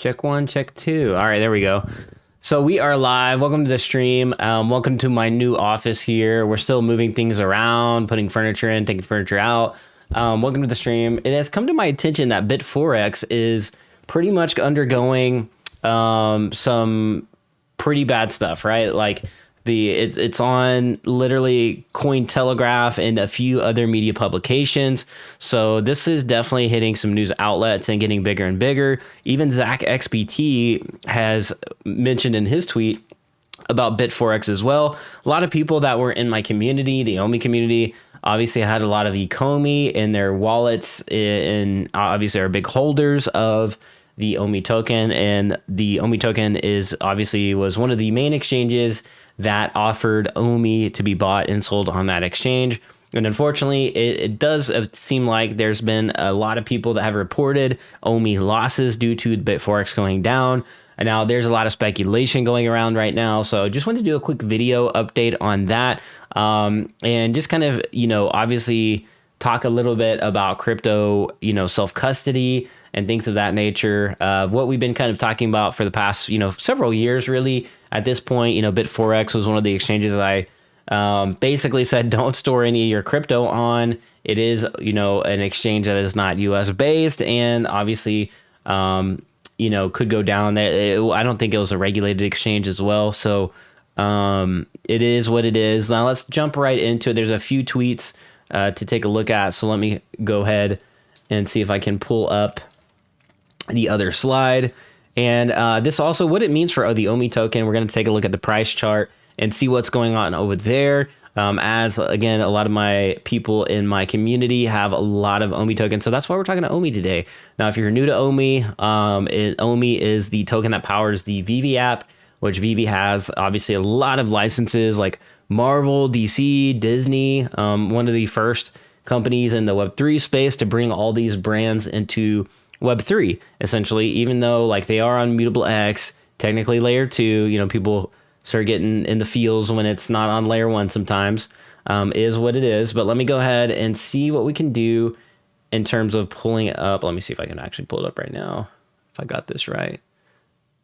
Check one, check two. All right, there we go. So we are live. Welcome to the stream. Welcome to my new office here. We're still moving things around, putting furniture in, taking furniture out. Welcome to the stream. It has come to my attention that Bitforex is pretty much undergoing some pretty bad stuff, right? Like it's on literally Cointelegraph and a few other media publications. So this is definitely hitting some news outlets and getting bigger and bigger. Even Zach XBT has mentioned in his tweet about Bitforex as well. A lot of people that were in my community, the OMI community, obviously had a lot of ecomi in their wallets, and obviously are big holders of the OMI token. And the OMI token was one of the main exchanges that offered OMI to be bought and sold on that exchange. And unfortunately, it does seem like there's been a lot of people that have reported OMI losses due to Bitforex going down. And now there's a lot of speculation going around right now. So just wanted to do a quick video update on that. And just kind of, obviously talk a little bit about crypto, self-custody and things of that nature. What we've been kind of talking about for the past, several years, really. At this point, Bitforex was one of the exchanges that I basically said, don't store any of your crypto on. It is, an exchange that is not US based, and obviously, could go down there. I don't think it was a regulated exchange as well. So it is what it is. Now let's jump right into it. There's a few tweets to take a look at. So let me go ahead and see if I can pull up the other slide. And this also, what it means for the OMI token, we're going to take a look at the price chart and see what's going on over there. As again, a lot of my people in my community have a lot of OMI tokens. So that's why we're talking to OMI today. Now, if you're new to OMI, OMI is the token that powers the Vivi app, which Vivi has obviously a lot of licenses like Marvel, DC, Disney, one of the first companies in the Web3 space to bring all these brands into Web3, essentially, even though like they are on Mutable X, technically layer 2, people start getting in the feels when it's not on layer 1 sometimes, is what it is. But let me go ahead and see what we can do in terms of pulling it up. Let me see if I can actually pull it up right now, if I got this right.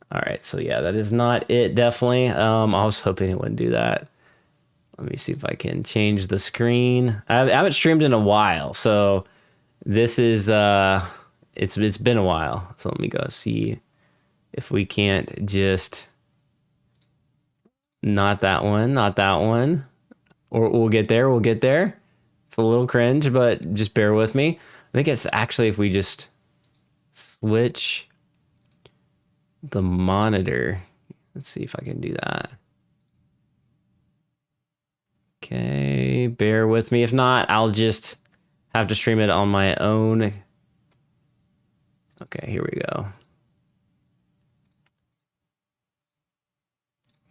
All right, so yeah, that is not it, definitely. I was hoping it wouldn't do that. Let me see if I can change the screen. I haven't streamed in a while, so this is... It's been a while, so let me go see if we can't just not that one, or we'll get there. It's a little cringe, but just bear with me. I think it's actually if we just switch the monitor. Let's see if I can do that. Okay, bear with me. If not, I'll just have to stream it on my own. Okay, here we go.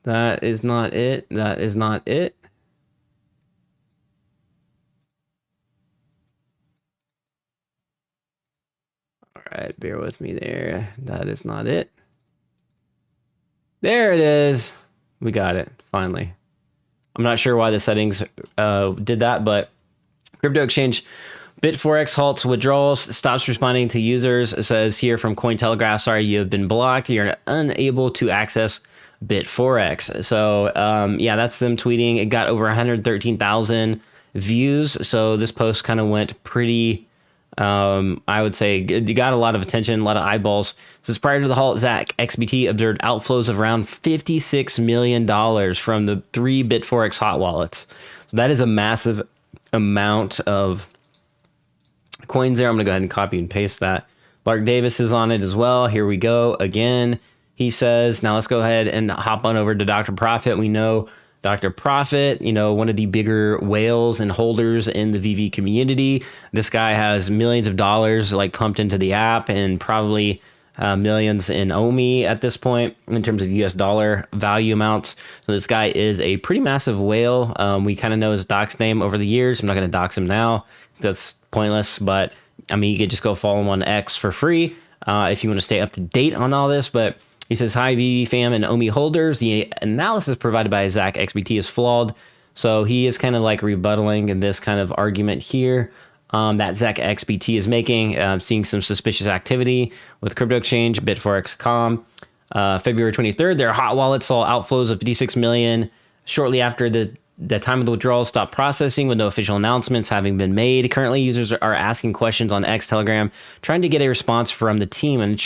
That is not it. That is not it. All right, bear with me there. That is not it. There it is. We got it, finally. I'm not sure why the settings did that, but crypto exchange Bitforex halts withdrawals, stops responding to users. It says here from Cointelegraph, sorry, you have been blocked. You're unable to access Bitforex. So yeah, that's them tweeting. It got over 113,000 views. So this post kind of went pretty, I would say, you got a lot of attention, a lot of eyeballs. Since prior to the halt, Zach XBT observed outflows of around $56 million from the 3 Bitforex hot wallets. So that is a massive amount of coins there. I'm gonna go ahead and copy and paste that. Lark Davis is on it as well. Here we go again. He says, now let's go ahead and hop on over to Dr. Profit. We know Dr. Profit, one of the bigger whales and holders in the VV community. This guy has millions of dollars like pumped into the app, and probably millions in OMI at this point in terms of US dollar value amounts. So this guy is a pretty massive whale. We kind of know his dox name over the years. I'm not going to dox him now. That's pointless, but I mean, you could just go follow him on X for free if you want to stay up to date on all this. But he says, hi, VV fam and OMI holders. The analysis provided by Zach XBT is flawed. So he is kind of like rebuttaling in this kind of argument here. that Zach XBT is making. Seeing some suspicious activity with crypto exchange Bitforex.com. February 23rd, their hot wallet saw outflows of 56 million shortly after the time of the withdrawal stopped processing with no official announcements having been made. Currently, users are asking questions on X Telegram, trying to get a response from the team. And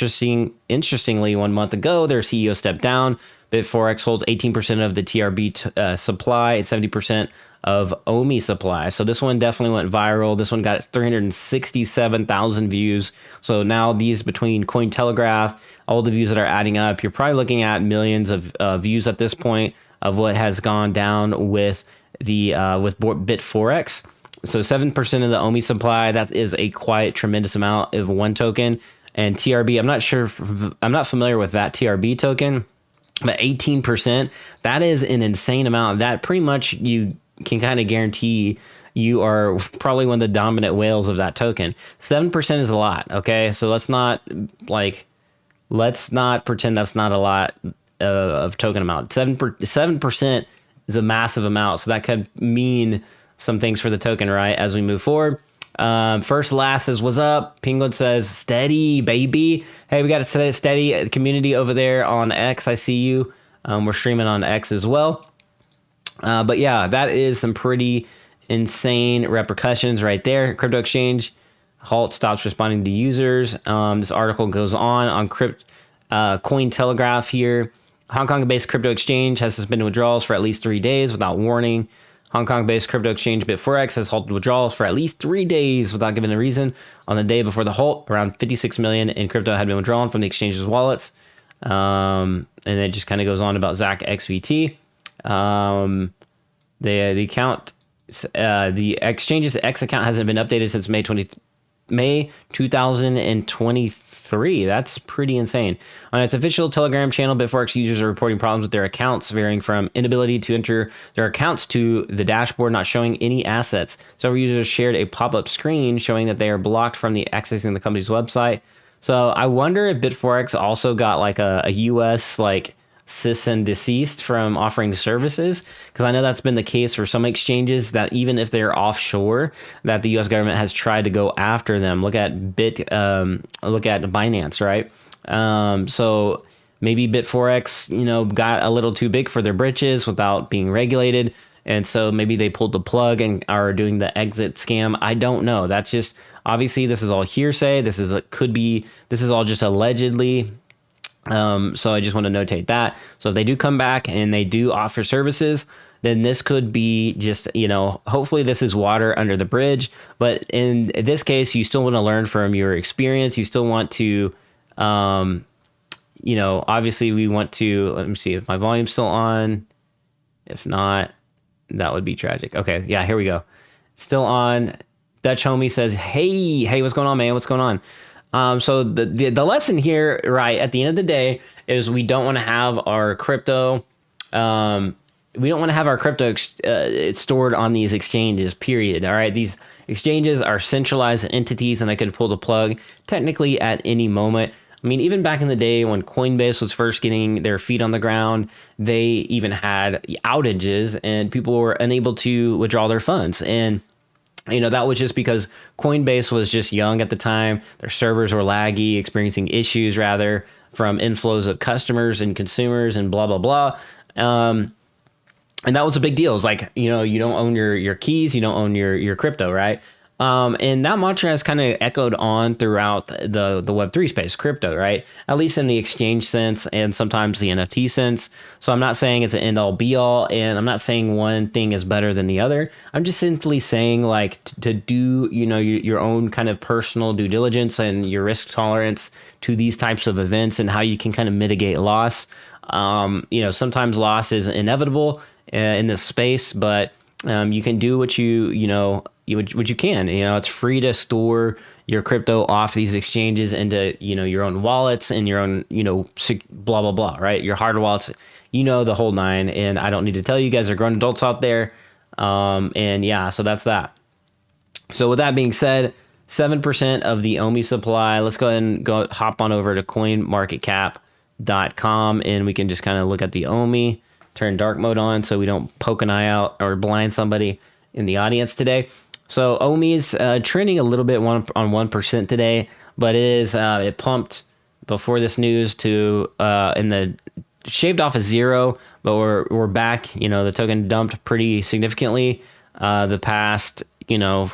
interestingly, 1 month ago, their CEO stepped down. Bitforex holds 18% of the TRB supply and 70% of OMI supply. So this one definitely went viral. This one got 367,000 views. So now these between Cointelegraph, all the views that are adding up, you're probably looking at millions of views at this point of what has gone down with the with Bitforex. So 7% of the OMI supply, that is a quite tremendous amount of one token. And TRB, I'm not familiar with that TRB token, but 18%, that is an insane amount. That pretty much you can kind of guarantee you are probably one of the dominant whales of that token. 7% is a lot, okay? So let's not pretend that's not a lot of token amount. 7% is a massive amount, so that could mean some things for the token, right? As we move forward. First Last says, what's up? Penguin says, steady, baby. Hey, we got a steady community over there on X. I see you. We're streaming on X as well. But yeah, that is some pretty insane repercussions right there. Crypto exchange halt stops responding to users. This article goes on Cointelegraph here. Hong Kong-based crypto exchange has suspended withdrawals for at least 3 days without warning. Hong Kong-based crypto exchange Bitforex has halted withdrawals for at least 3 days without giving a reason. On the day before the halt, around 56 million in crypto had been withdrawn from the exchange's wallets. And it just kind of goes on about Zach XBT. The exchange's X account hasn't been updated since May 2023. That's pretty insane. On its official Telegram channel, Bitforex users are reporting problems with their accounts, varying from inability to enter their accounts to the dashboard not showing any assets. Several users shared a pop-up screen showing that they are blocked from accessing the company's website. So I wonder if Bitforex also got like a US cease and desist from offering services, because I know that's been the case for some exchanges that even if they're offshore, that the U.S. government has tried to go after them. Look at Binance, right? So maybe Bitforex, got a little too big for their britches without being regulated, and so maybe they pulled the plug and are doing the exit scam. I don't know. That's just obviously this is all hearsay. This is all just allegedly. So I just want to notate that. So if they do come back and they do offer services, then this could be just, hopefully this is water under the bridge. But in this case, you still want to learn from your experience. You still want to, obviously we want to, let me see if my volume's still on. If not, that would be tragic. Okay. Yeah, here we go. Still on. Dutch Homie says, hey, what's going on, man? What's going on? So the lesson here, right, at the end of the day, is we don't want to have our crypto, stored on these exchanges, period. All right, these exchanges are centralized entities, and they could pull the plug technically at any moment. I mean, even back in the day when Coinbase was first getting their feet on the ground, they even had outages, and people were unable to withdraw their funds. And that was just because Coinbase was just young at the time. Their servers were laggy, experiencing issues rather from inflows of customers and consumers and blah, blah, blah. And that was a big deal. It's like, you don't own your keys, you don't own your crypto, right? And that mantra has kind of echoed on throughout the Web3 space, crypto, right? At least in the exchange sense and sometimes the NFT sense. So I'm not saying it's an end all be all, and I'm not saying one thing is better than the other. I'm just simply saying to do, your own kind of personal due diligence and your risk tolerance to these types of events and how you can kind of mitigate loss. Sometimes loss is inevitable in this space, but you can do what you can. It's free to store your crypto off these exchanges into your own wallets and your own blah blah blah, right? Your hard wallets, the whole nine. And I don't need to tell you, guys are grown adults out there. And yeah, so that's that. So with that being said, 7% of the OMI supply. Let's go ahead and hop on over to coinmarketcap.com, and we can just kind of look at the OMI. Turn dark mode on so we don't poke an eye out or blind somebody in the audience today. So OMI is trending a little bit on 1% today, but it pumped before this news to in the shaved off a zero, but we're back. The token dumped pretty significantly the past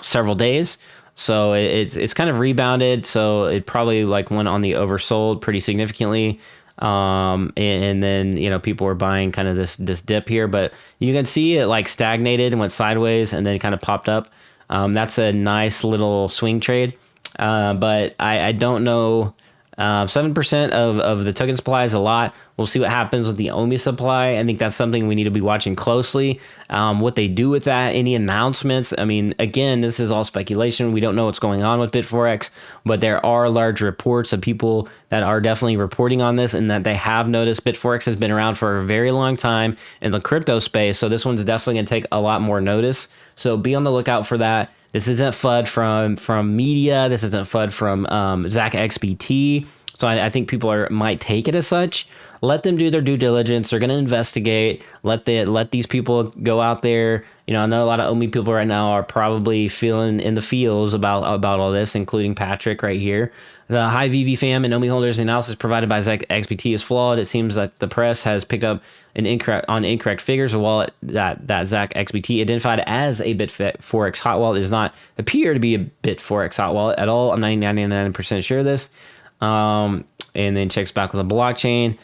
several days. So it's kind of rebounded. So it probably like went on the oversold pretty significantly. And then people were buying kind of this dip here, but you can see it like stagnated and went sideways and then kind of popped up. That's a nice little swing trade. But I don't know. 7% of the token supply is a lot. We'll see what happens with the OMI supply. I think that's something we need to be watching closely. What they do with that, any announcements. I mean, again, this is all speculation. We don't know what's going on with Bitforex, but there are large reports of people that are definitely reporting on this and that they have noticed Bitforex has been around for a very long time in the crypto space. So this one's definitely going to take a lot more notice. So be on the lookout for that. This isn't FUD from media. This isn't FUD from Zach XBT. So I think people might take it as such. Let them do their due diligence. They're going to investigate. Let these people go out there. I know a lot of OMI people right now are probably feeling in the feels about all this, including Patrick right here. The high VV fam and OMI holders analysis provided by Zach XBT is flawed. It seems that the press has picked up incorrect figures. A wallet that Zach XBT identified as a Bitforex hot wallet does not appear to be a Bitforex hot wallet at all. I'm 99% sure of this. And then checks back with a blockchain.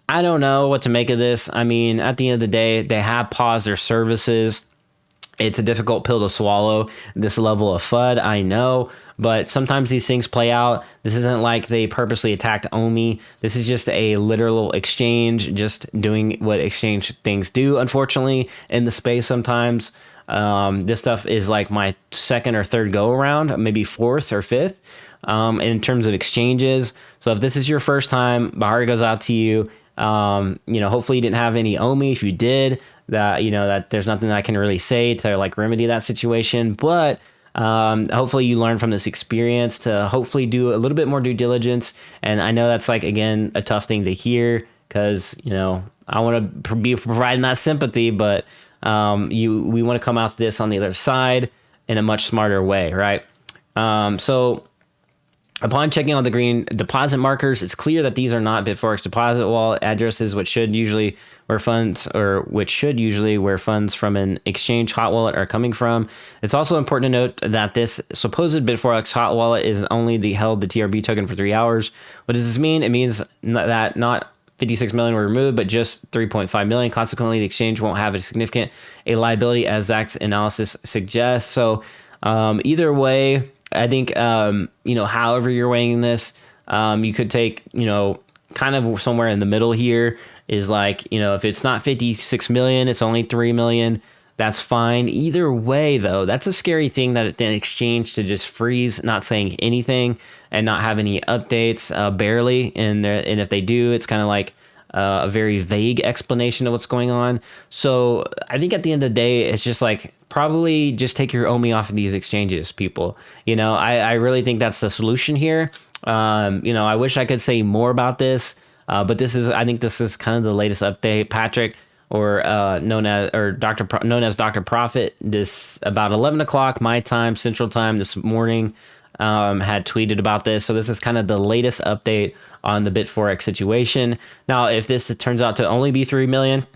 I don't know what to make of this. I mean, at the end of the day, they have paused their services. It's a difficult pill to swallow, this level of FUD, I know, but sometimes these things play out. This isn't like they purposely attacked OMI. This is just a literal exchange, just doing what exchange things do, unfortunately, in the space sometimes. This stuff is like my second or third go around, maybe fourth or fifth, in terms of exchanges. So if this is your first time, my heart goes out to you. Hopefully you didn't have any OMI. If you did, that there's nothing that I can really say to like remedy that situation. But hopefully you learn from this experience to hopefully do a little bit more due diligence. And I know that's like, again, a tough thing to hear because, I want to be providing that sympathy, but we want to come out to this on the other side in a much smarter way, right? So upon checking out the green deposit markers, it's clear that these are not Bitforex deposit wallet addresses, which should usually where funds from an exchange hot wallet are coming from. It's also important to note that this supposed Bitforex hot wallet is only held the TRB token for 3 hours. What does this mean? It means that not 56 million were removed, but just 3.5 million. Consequently, the exchange won't have a liability as Zach's analysis suggests. So either way, I think, however you're weighing this, you could take, kind of somewhere in the middle here is like, if it's not 56 million, it's only 3 million. That's fine. Either way, though, that's a scary thing that an exchange to just freeze, not saying anything and not have any updates, barely. And if they do, it's kind of like a very vague explanation of what's going on. So I think at the end of the day, it's just like, probably just take your OMI off of these exchanges, people. I really think that's the solution here. I wish I could say more about this, but I think this is kind of the latest update. Patrick, known as Dr. Profit, this about 11 o'clock my time, Central Time this morning, had tweeted about this. So this is kind of the latest update on the Bitforex situation. Now, if this turns out to only be 3 million,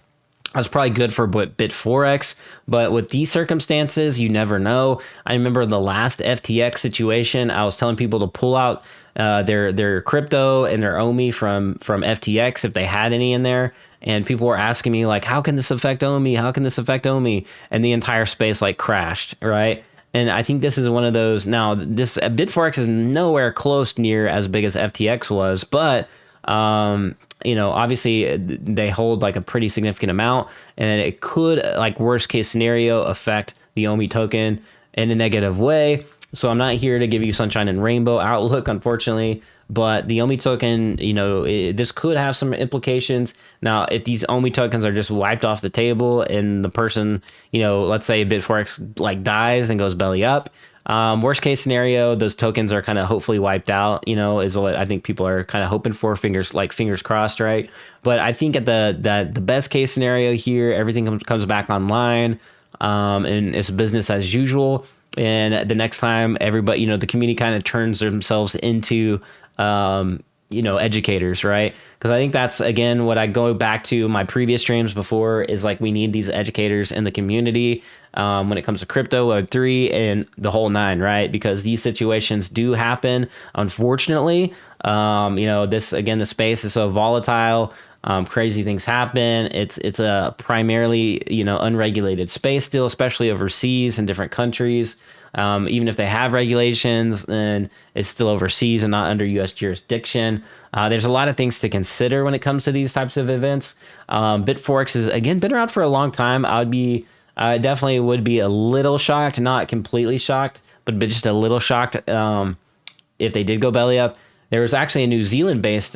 that's probably good for Bitforex, but with these circumstances, you never know. I remember the last FTX situation, I was telling people to pull out their crypto and their OMI from FTX if they had any in there, and people were asking me like, how can this affect OMI? How can this affect OMI? And the entire space like crashed, right? And I think this is one of those. Now, this Bitforex is nowhere close near as big as FTX was, but obviously they hold like a pretty significant amount, and it could, like worst case scenario, affect the OMI token in a negative way. So I'm not here to give you sunshine and rainbow outlook, unfortunately, but the OMI token, this could have some implications. Now, if these OMI tokens are just wiped off the table and the person, let's say Bitforex like dies and goes belly up, worst case scenario, those tokens are kind of hopefully wiped out, is what I think people are kind of hoping for, fingers crossed, right? But I think at the best case scenario here, everything comes back online, and it's business as usual. And the next time everybody, the community kind of turns themselves into, educators, right? Because I think that's, again, what I go back to my previous streams before is like, we need these educators in the community when it comes to crypto, Web3, and the whole nine, right? Because these situations do happen, unfortunately. The space is so volatile. Crazy things happen. It's a primarily, unregulated space still, especially overseas in different countries. Even if they have regulations, then it's still overseas and not under U.S. jurisdiction. There's a lot of things to consider when it comes to these types of events. Bitforex has, again, been around for a long time. I definitely would be a little shocked, not completely shocked, but just a little shocked if they did go belly up. There was actually a New Zealand-based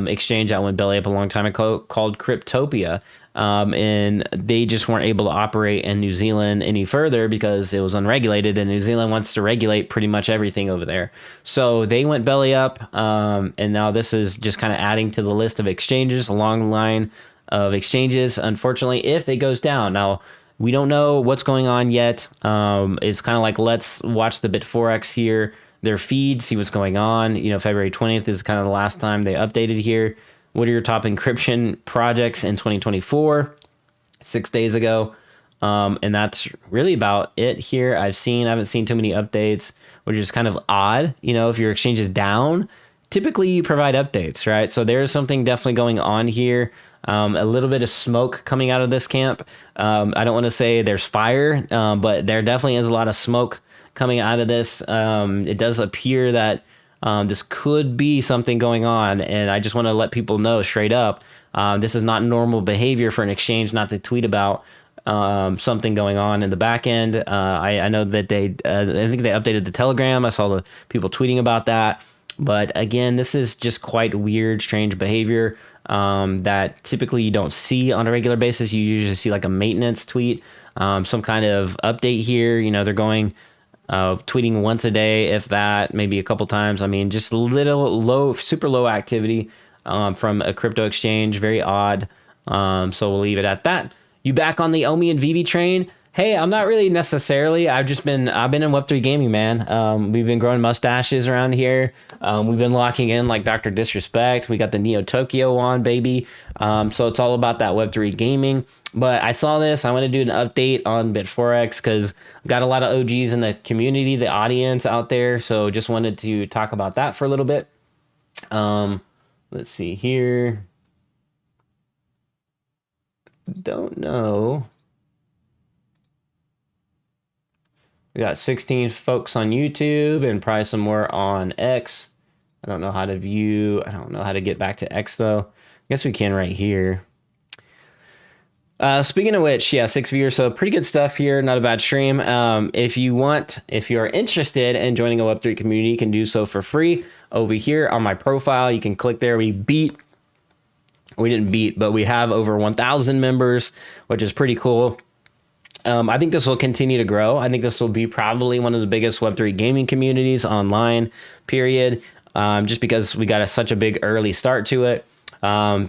exchange that went belly up a long time ago called Cryptopia, and they just weren't able to operate in New Zealand any further because it was unregulated, and New Zealand wants to regulate pretty much everything over there. So they went belly up, and now this is just kind of adding to the list of exchanges along the line of exchanges, unfortunately, if it goes down. Now, we don't know what's going on yet. It's kind of like, let's watch the Bitforex here, their feed, see what's going on. February 20th is kind of the last time they updated here. What are your top encryption projects in 2024? 6 days ago. And that's really about it here. I haven't seen too many updates, which is kind of odd. If your exchange is down, typically you provide updates, right? So there's something definitely going on here. A little bit of smoke coming out of this camp. I don't want to say there's fire, but there definitely is a lot of smoke coming out of this. It does appear that this could be something going on, and I just want to let people know straight up, this is not normal behavior for an exchange not to tweet about something going on in the back end. I know that I think they updated the Telegram. I saw the people tweeting about that. But again, this is just quite weird, strange behavior that typically you don't see on a regular basis. You usually see like a maintenance tweet, some kind of update here. They're going tweeting once a day, if that, maybe a couple times. I mean, just super low activity from a crypto exchange. Very odd. So we'll leave it at that. You back on the OMI and VV train? Hey, I'm not really necessarily. I've been in Web3 gaming, man. We've been growing mustaches around here. We've been locking in like Dr. Disrespect. We got the Neo Tokyo on, baby. So it's all about that Web3 gaming. But I saw this. I want to do an update on Bitforex because got a lot of OGs in the community, the audience out there. So just wanted to talk about that for a little bit. Let's see here. Don't know. We got 16 folks on YouTube and probably some more on X. I don't know how to get back to X though. I guess we can right here. Speaking of which, yeah, 6 viewers, so pretty good stuff here. Not a bad stream. If you're interested in joining a Web3 community, you can do so for free over here on my profile. You can click there. We didn't beat, but we have over 1,000 members, which is pretty cool. I think this will continue to grow. I think this will be probably one of the biggest Web3 gaming communities online, period. Just because we got such a big early start to it. I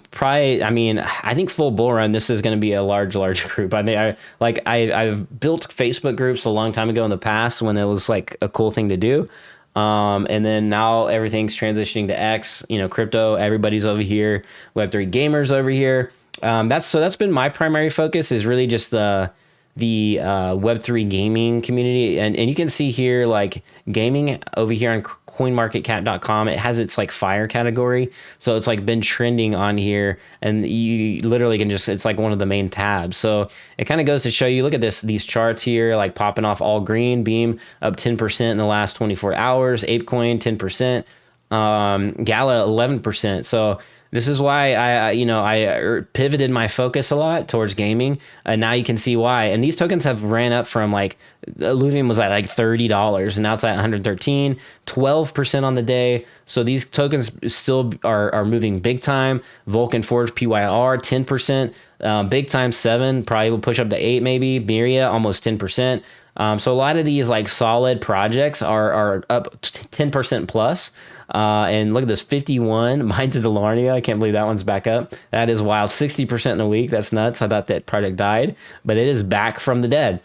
think full bull run, this is going to be a large group. I've built Facebook groups a long time ago in the past when it was like a cool thing to do. And then now everything's transitioning to X, crypto, everybody's over here, Web3 gamers over here. That's been my primary focus, is really just the Web3 gaming community. And you can see here, like gaming over here on coinmarketcap.com, it has its like fire category. So it's like been trending on here, and you literally can it's like one of the main tabs. So it kind of goes to show you, look at these charts here, like popping off all green. Beam up 10% in the last 24 hours. ApeCoin 10%. Gala 11%. So this is why I pivoted my focus a lot towards gaming, and now you can see why. And these tokens have ran up from like Illuvium was at like $30, and now it's at 113, 12% on the day. So these tokens still are moving big time. Vulcan Forge PYR 10%, big time 7, probably will push up to 8 maybe. Miria almost 10%. So a lot of these like solid projects are up 10% plus. And look at this, 51 Mine to Delarnia. I can't believe that one's back up. That is wild. 60% in a week. That's nuts. I thought that project died, but it is back from the dead.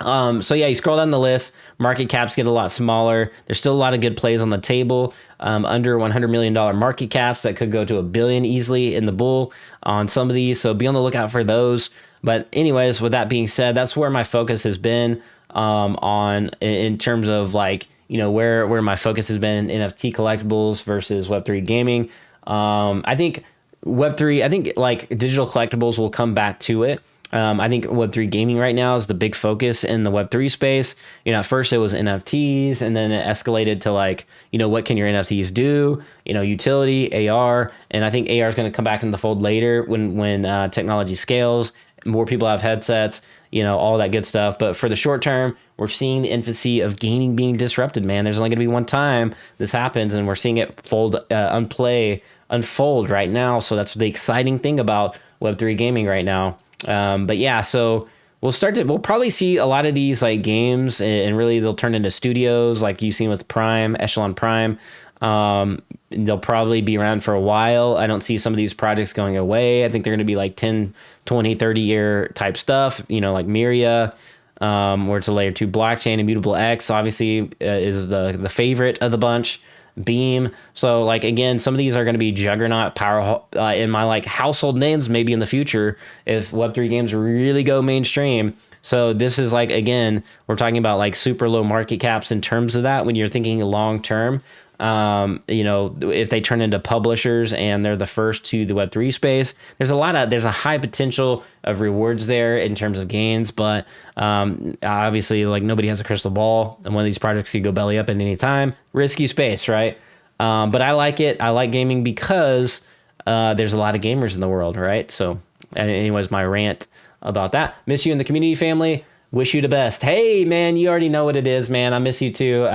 So yeah, you scroll down the list, market caps get a lot smaller. There's still a lot of good plays on the table. Under $100 million market caps that could go to $1 billion easily in the bull on some of these. So be on the lookout for those. But anyways, with that being said, that's where my focus has been on in terms of like, where my focus has been in NFT collectibles versus Web3 gaming. I think Web3, I think like digital collectibles will come back to it. I think Web3 gaming right now is the big focus in the Web3 space. At first it was NFTs, and then it escalated to like, what can your NFTs do? Utility, AR, and I think AR is going to come back in the fold later when technology scales, more people have headsets, all that good stuff. But for the short term, we're seeing the infancy of gaming being disrupted, man. There's only going to be one time this happens, and we're seeing it unfold right now. So that's the exciting thing about Web3 gaming right now. But yeah, so we'll probably see a lot of these like games, and really they'll turn into studios like you've seen with Prime, Echelon Prime. They'll probably be around for a while. I don't see some of these projects going away. I think they're going to be like 10, 20, 30 year type stuff, like Miria, where it's a layer 2 blockchain. Immutable X obviously is the favorite of the bunch. Beam. So like, again, some of these are going to be juggernaut power in my like household names maybe in the future if Web3 games really go mainstream. So this is like, again, we're talking about like super low market caps in terms of that when you're thinking long term. If they turn into publishers and they're the first to the Web3 space, there's a high potential of rewards there in terms of gains. But obviously, like nobody has a crystal ball, and one of these projects could go belly up at any time. Risky space, right? But I like it. I like gaming because there's a lot of gamers in the world, right? So, anyways, my rant about that. Miss you in the community family. Wish you the best. Hey, man, you already know what it is, man. I miss you too.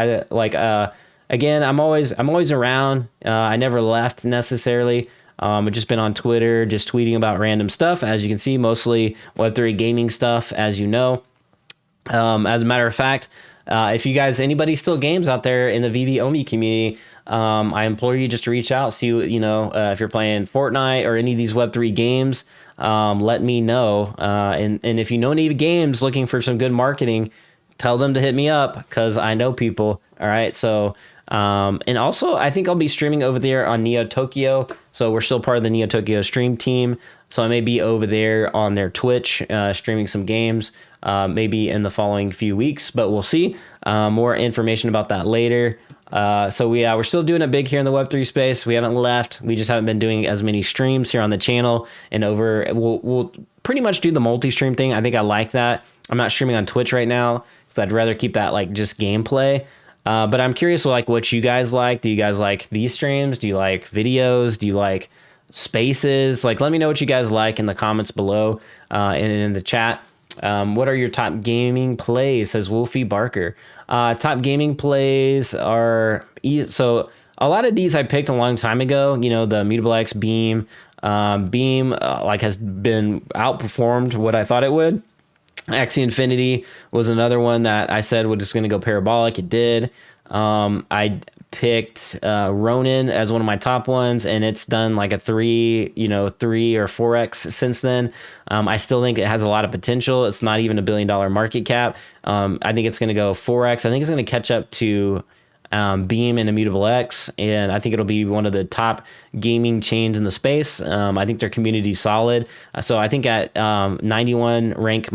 Again, I'm always around. I never left necessarily. I've just been on Twitter, just tweeting about random stuff. As you can see, mostly Web3 gaming stuff, as you know. As a matter of fact, if anybody still games out there in the VV OMI community, I implore you just to reach out, see, if you're playing Fortnite or any of these Web3 games, let me know. And if you know any games looking for some good marketing, tell them to hit me up because I know people. All right. So, and also I think I'll be streaming over there on Neo Tokyo. So we're still part of the Neo Tokyo stream team. So I may be over there on their Twitch, streaming some games, maybe in the following few weeks, but we'll see. More information about that later. So we're still doing it big here in the Web3 space. We haven't left. We just haven't been doing as many streams here on the channel, and we'll pretty much do the multi-stream thing. I think I like that. I'm not streaming on Twitch right now because I'd rather keep that like just gameplay. But I'm curious like what you guys like. Do you guys like these streams? Do you like videos? Do you like spaces? Like, let me know what you guys like in the comments below, and in the chat. What are your top gaming plays, says Wolfie Barker. Top gaming plays are, so a lot of these I picked a long time ago, the Immutable X Beam. Beam has been outperformed what I thought it would. Axie Infinity was another one that I said was just going to go parabolic. It did. I picked Ronin as one of my top ones, and it's done like a 3 or 4x since then. I still think it has a lot of potential. It's not even $1 billion market cap. I think it's going to go 4x. I think it's going to catch up to Beam and Immutable X, and I think it'll be one of the top gaming chains in the space. I think their community is solid. So I think at 91 rank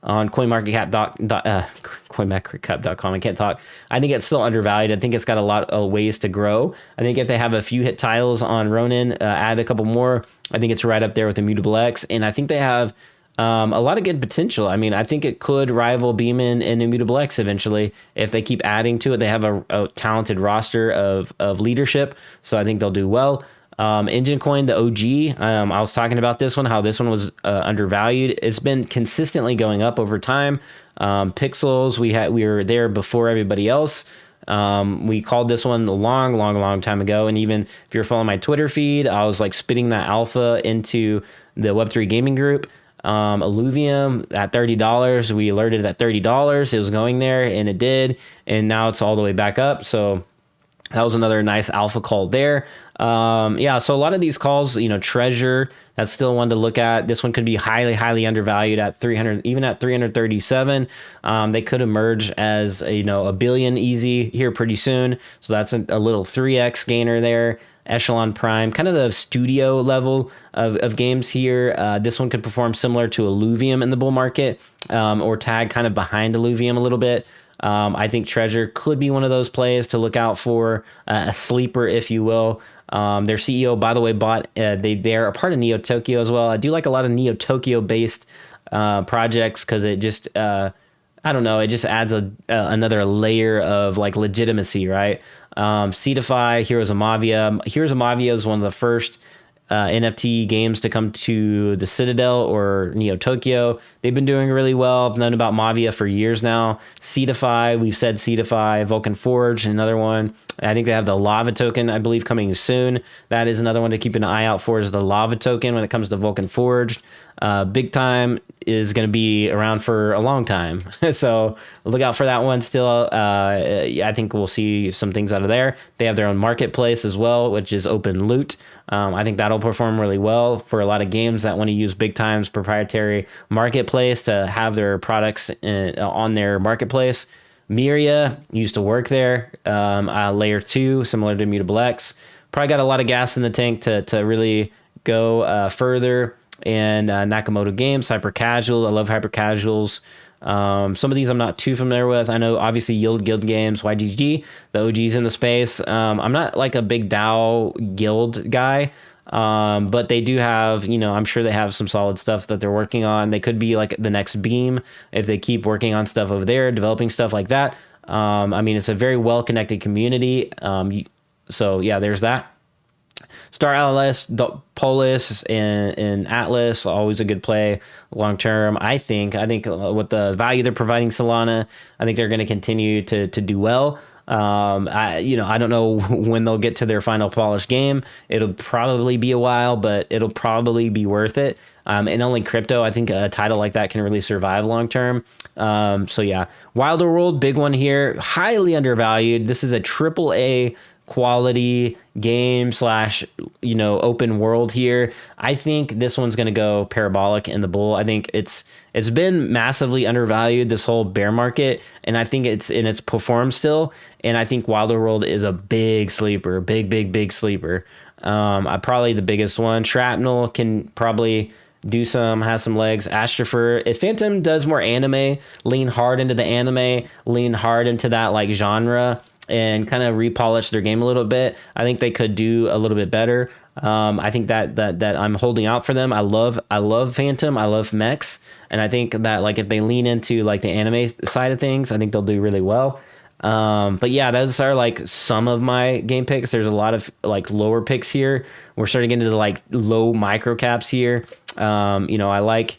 on coinmarketcap.com, I can't talk. I think it's still undervalued. I think it's got a lot of ways to grow. I think if they have a few hit titles on Ronin, add a couple more, I think it's right up there with Immutable X, and I think they have a lot of good potential. I mean, I think it could rival Beeman and Immutable X eventually if they keep adding to it. They have a talented roster of leadership, so I think they'll do well. Engine Coin, the OG, I was talking about this one, how this one was undervalued. It's been consistently going up over time. Pixels, we were there before everybody else. We called this one a long time ago. And even if you're following my Twitter feed, I was like spitting that alpha into the Web3 gaming group. Illuvium at $30. We alerted at $30. It was going there, and it did. And now it's all the way back up. So That was another nice alpha call there. Yeah, so a lot of these calls, Treasure, that's still one to look at. This one could be highly, highly undervalued at 300, even at 337. They could emerge as a billion easy here pretty soon. So that's a little 3x gainer there. Echelon Prime, kind of the studio level of games here. This one could perform similar to Illuvium in the bull market, or tag kind of behind Illuvium a little bit. I think Treasure could be one of those plays to look out for, a sleeper, if you will. Their CEO, by the way, they're a part of Neo Tokyo as well. I do like a lot of Neo Tokyo based projects because it just, I don't know, it just adds another layer of like legitimacy, right? Cetify, Heroes of Mavia. Heroes of Mavia is one of the first NFT games to come to the Citadel or Neo Tokyo. They've been doing really well. I've known about Mavia for years now. Cetify, we've said Cetify. Vulcan Forge, another one. I think they have the Lava token, I believe, coming soon. That is another one to keep an eye out for, is the Lava token when it comes to Vulcan Forge. Big Time is going to be around for a long time. So look out for that one still. I think we'll see some things out of there. They have their own marketplace as well, which is Open Loot. I think that'll perform really well for a lot of games that want to use Big Time's proprietary marketplace to have their products on their marketplace. Miria used to work there. Layer 2, similar to Mutable X. Probably got a lot of gas in the tank to really go further. And Nakamoto Games, Hyper Casual. I love Hyper Casuals. Some of these I'm not too familiar with. I know obviously Yield Guild Games, YGG, the OGs in the space. I'm not like a big DAO guild guy, but they do have, I'm sure they have some solid stuff that they're working on. They could be like the next Beam if they keep working on stuff over there, developing stuff like that. It's a very well-connected community. So yeah, there's that. Star Atlas, Polis, and Atlas, always a good play long term. I think with the value they're providing Solana, I think they're going to continue to do well. I don't know when they'll get to their final polished game. It'll probably be a while, but it'll probably be worth it. And only crypto, I think a title like that can really survive long term. So yeah, Wilder World, big one here, highly undervalued. This is a AAA quality game / open world here. I think this one's going to go parabolic in the bull. I think it's been massively undervalued this whole bear market, and I think it's performed still. And I think Wilder World is a big sleeper, big sleeper. Probably the biggest one. Shrapnel can probably has some legs. Astropher, if Phantom does more anime, lean hard into the anime, lean hard into that like genre, and kind of repolish their game a little bit, I think they could do a little bit better. I think that I'm holding out for them. I love Phantom. I love mechs, and I think that like if they lean into like the anime side of things, I think they'll do really well. But yeah, those are like some of my game picks. There's a lot of like lower picks here. We're starting to get into like low micro caps here. I like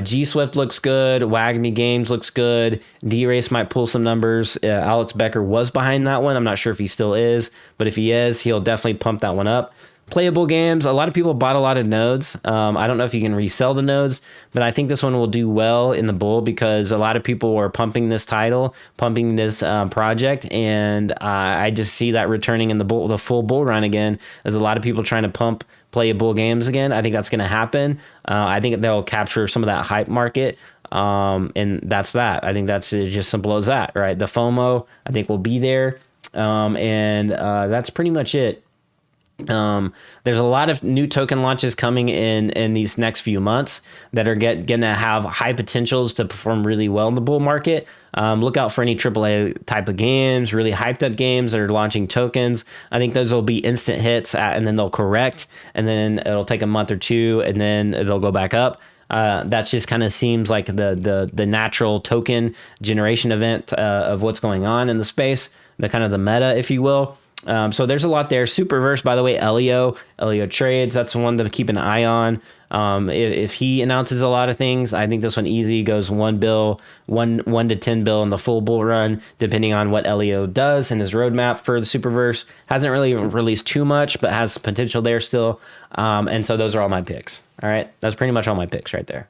G Swift looks good. Wagme Games looks good. D-Race might pull some numbers. Alex Becker was behind that one. I'm not sure if he still is, but if he is, he'll definitely pump that one up. Playable games. A lot of people bought a lot of nodes. I don't know if you can resell the nodes, but I think this one will do well in the bull because a lot of people are pumping this title, pumping this project, and I just see that returning in the full bull run again. There's a lot of people trying to pump playable games again. I think that's going to happen. I think they'll capture some of that hype market, and that's that. I think that's just simple as that, right? The FOMO, I think, will be there, and that's pretty much it. There's a lot of new token launches coming in these next few months that are gonna have high potentials to perform really well in the bull market. Look out for any AAA type of games, really hyped up games that are launching tokens. I think those will be instant hits, and then they'll correct, and then it'll take a month or two, and then they'll go back up. That just kind of seems like the natural token generation event of what's going on in the space, the kind of the meta, if you will. So there's a lot there. Superverse, by the way, Elio Trades, that's one to keep an eye on. If he announces a lot of things, I think this one easy goes 1 to 10 bill in the full bull run, depending on what Elio does and his roadmap for the Superverse. Hasn't really released too much, but has potential there still. And so those are all my picks. All right. That's pretty much all my picks right there.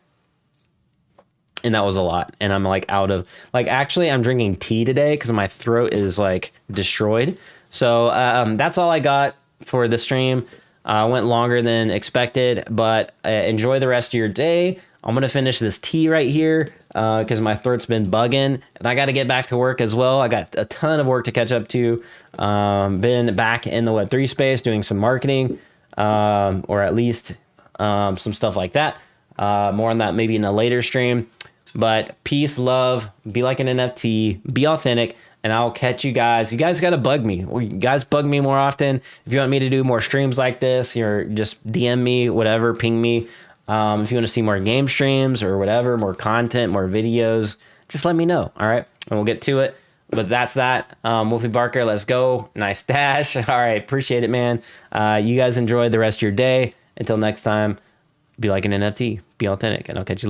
And that was a lot. And I'm like actually I'm drinking tea today because my throat is like destroyed. So that's all I got for the stream. Went longer than expected, but enjoy the rest of your day. I'm going to finish this tea right here because my throat's been bugging, and I got to get back to work as well. I got a ton of work to catch up to. Been back in the Web3 space doing some marketing, or at least some stuff like that. More on that maybe in a later stream. But peace, love, be like an NFT, be authentic, and I'll catch you guys. You guys got to bug me. You guys bug me more often. If you want me to do more streams like this, or just DM me, whatever, ping me. If you want to see more game streams or whatever, more content, more videos, just let me know. All right, and we'll get to it. But that's that. Wolfie Barker, let's go. Nice dash. All right, appreciate it, man. You guys enjoy the rest of your day. Until next time, be like an NFT, be authentic, and I'll catch you later.